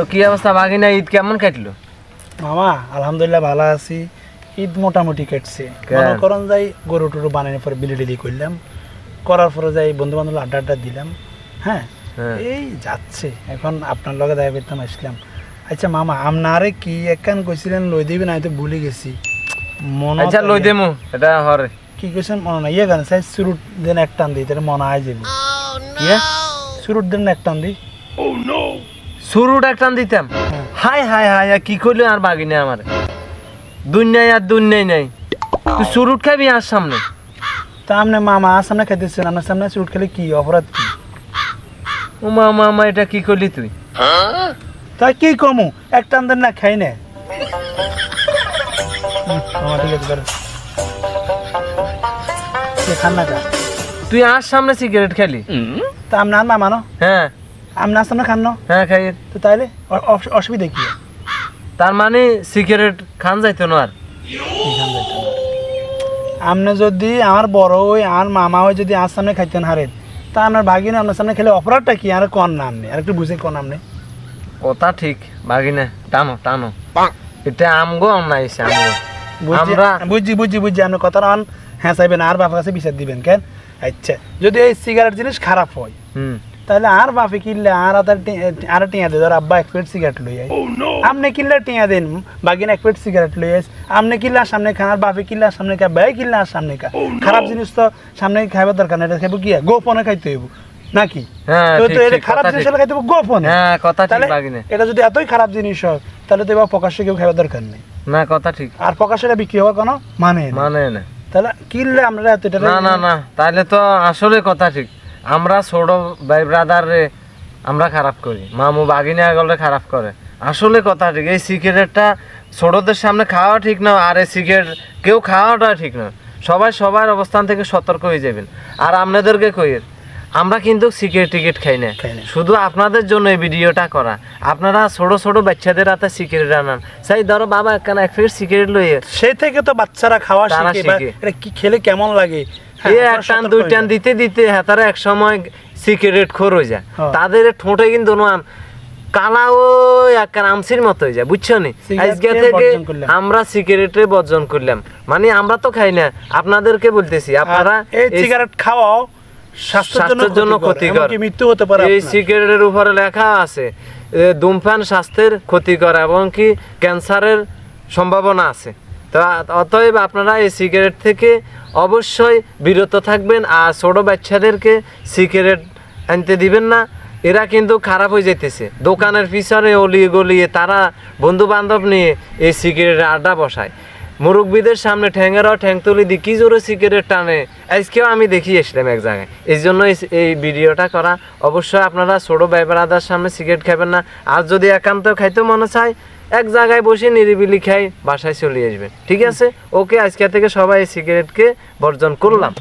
তো কি অবস্থা বাগিনা, ঈদ কেমন কাটলো? মামা আলহামদুলিল্লাহ ভালো আছি। ঈদ মোটামুটি কাটছে। মনে করেন যাই গরু টরু বানানোর পরে বিলি করলাম, করার পরে যাই বন্ধু বান্ধব আড্ডা দিলাম। হ্যাঁ এই যাচ্ছে। এখন আপনার লগে দেখা পেতাম আসলাম। আচ্ছা মামা আপনারে কি একখান কইছিলেন লই দিবি না, তো ভুলে গেছি। মনে আচ্ছা লই দেমু, এটা হরে কি কইছেন মনে নাই? ইয়ে গান সাইজ সুরুট দেন এক টান দিই, তাহলে মনে হয় যাবে। ইয়ে সুরুট দেন এক টান দিই। শুরুটা একটা দিতাম। হাই হাই হাই কি করলো আর বাগিনা আমার দুনিয়ায় আর দুনিয়ায় নাই। তুই শুরুট খাবি আর সামনে? তা আপনি মামা আর সামনে খাইতেছেন, আপনার সামনে সুরুট খেলে কি অপরাধ কি? ও মামা মামা এটা কি করলি তুই? তাই কি কমু এক টান দেন না খাই না। ঠিক আছে খান না। তুই আর সামনে সিগারেট খেলি? তা আপনি আর মামানো? হ্যাঁ আপনার সামনে খান না? হ্যাঁ খাই। তো তাইলে অসুবিধা কি? তার মানে সিগারেট খান যাইতো না আর? আপনি যদি আমার বড় ওই আর মামা ওই যদি আর সামনে খাইতেন হারেন, তা আপনার ভাগিনা আপনার সামনে খেলে অপরাধটা কি? আর কন না আপনি, আর একটু বুঝে কন আপনি। কথা ঠিক বাগিনা, টানো টানো। এটা আমগো অন্যায়ছে আমগো। আমরা বুঝছি বুঝছি বুঝছি আপনি কথা আন। হ্যাঁ চাইবেন আর বাপের কাছে বিচার দিবেন কেন? আচ্ছা যদি এই সিগারেট জিনিস খারাপ হয় তাহলে আর বাপে কিনলে আর টিয়া দে। ধর আব্বা এক প্লেট সিগারেট লই আই, আপনি কিনলে টিয়া দেন, বাগিনা এক প্লেট সিগারেট লই আস। আপনি কিনলে আর সামনে খান, আর বাপে কিনলে আর সামনে খা, ভাই কিনলে আর সামনে খা। খারাপ জিনিস তো সামনে খাইবার দরকার না, এটা খাইব কি গোপনে খাইতে হইব নাকি? খারাপ জিনিস খাইতে হইব গোপনে। হ্যাঁ কথা ঠিক বাগিনা। এটা যদি এতই খারাপ জিনিস হয় তাহলে তো এবার প্রকাশ্যে কেউ খাইবার দরকার নেই। না কথা ঠিক। আর প্রকাশ্যে বিক্রি হওয়ার কোনো মানে না। তাহলে কিনলে আমরা এতটা না তাহলে তো আসলে কথা ঠিক। আমরা ছোট ভাই ব্রাদার রে আমরা খারাপ করি, মামু বাগিনা গলে খারাপ করে। আসলে কথা ঠিক। এই সিগারেটটা ছোটদের সামনে খাওয়া ঠিক না, আর এই সিগারেট কেউ খাওয়াটা ঠিক না। সবাই সবার অবস্থান থেকে সতর্ক হয়ে যাবেন। আর আপনাদেরকে কই আমরা কিন্তু সিগারেট টিকেট খাই না, শুধু আপনাদের জন্য এই ভিডিওটা করা। আপনারা ছোট ছোট বাচ্চাদের হাতে সিগারেট আনান, সেই ধরো বাবা একখানা এক প্লেট সিগারেট লইয়ে, সেই থেকে তো বাচ্চারা খাওয়া শিখে। এটা কি খেলে কেমন লাগে, এক টান দুই টান দিতে দিতে হাতারা এক সময় সিগারেট খোর হয়ে যায়। তাদের ঠোঁটে কিন্তু কালা ওই একখান আমসির মতো হয়ে যায়, বুঝছো নি? আজকে থেকে আমরা সিগারেটে বর্জন করলাম, মানে আমরা তো খাই না, আপনাদেরকে বলতেছি আপনারা এই সিগারেট খাওয়াও স্বাস্থ্যের জন্য ক্ষতিকর, মৃত্যু হতে পারে। এই সিগারেটের উপরে লেখা আছে ধূমপান স্বাস্থ্যের ক্ষতিকর এবং কি ক্যান্সারের সম্ভাবনা আছে। তো অতএব আপনারা এই সিগারেট থেকে অবশ্যই বিরত থাকবেন। আর ছোট বাচ্চাদেরকে সিগারেট আনতে দিবেন না, এরা কিন্তু খারাপ হয়ে যেতেছে। দোকানের পিছনে অলিয়ে গলিয়ে তারা বন্ধু বান্ধব নিয়ে এই সিগারেটের আড্ডা বসায়। মুরব্বীদের সামনে ঠ্যাঙেরাও ঠ্যাং তুলি দিয়ে কি জোরে সিগারেট টানে, আজকেও আমি দেখি এসলাম এক জায়গায়। এই জন্য এই ভিডিওটা করা। অবশ্যই আপনারা ছোটো ভাই ব্রাদার সামনে সিগারেট খাবেন না। আর যদি একান্ত খাইতে মনে চায় এক জায়গায় বসে নিরিবিলি খাই বাসায় চলে আসবেন, ঠিক আছে? ওকে, আজকে থেকে সবাই এই সিগারেটকে বর্জন করলাম।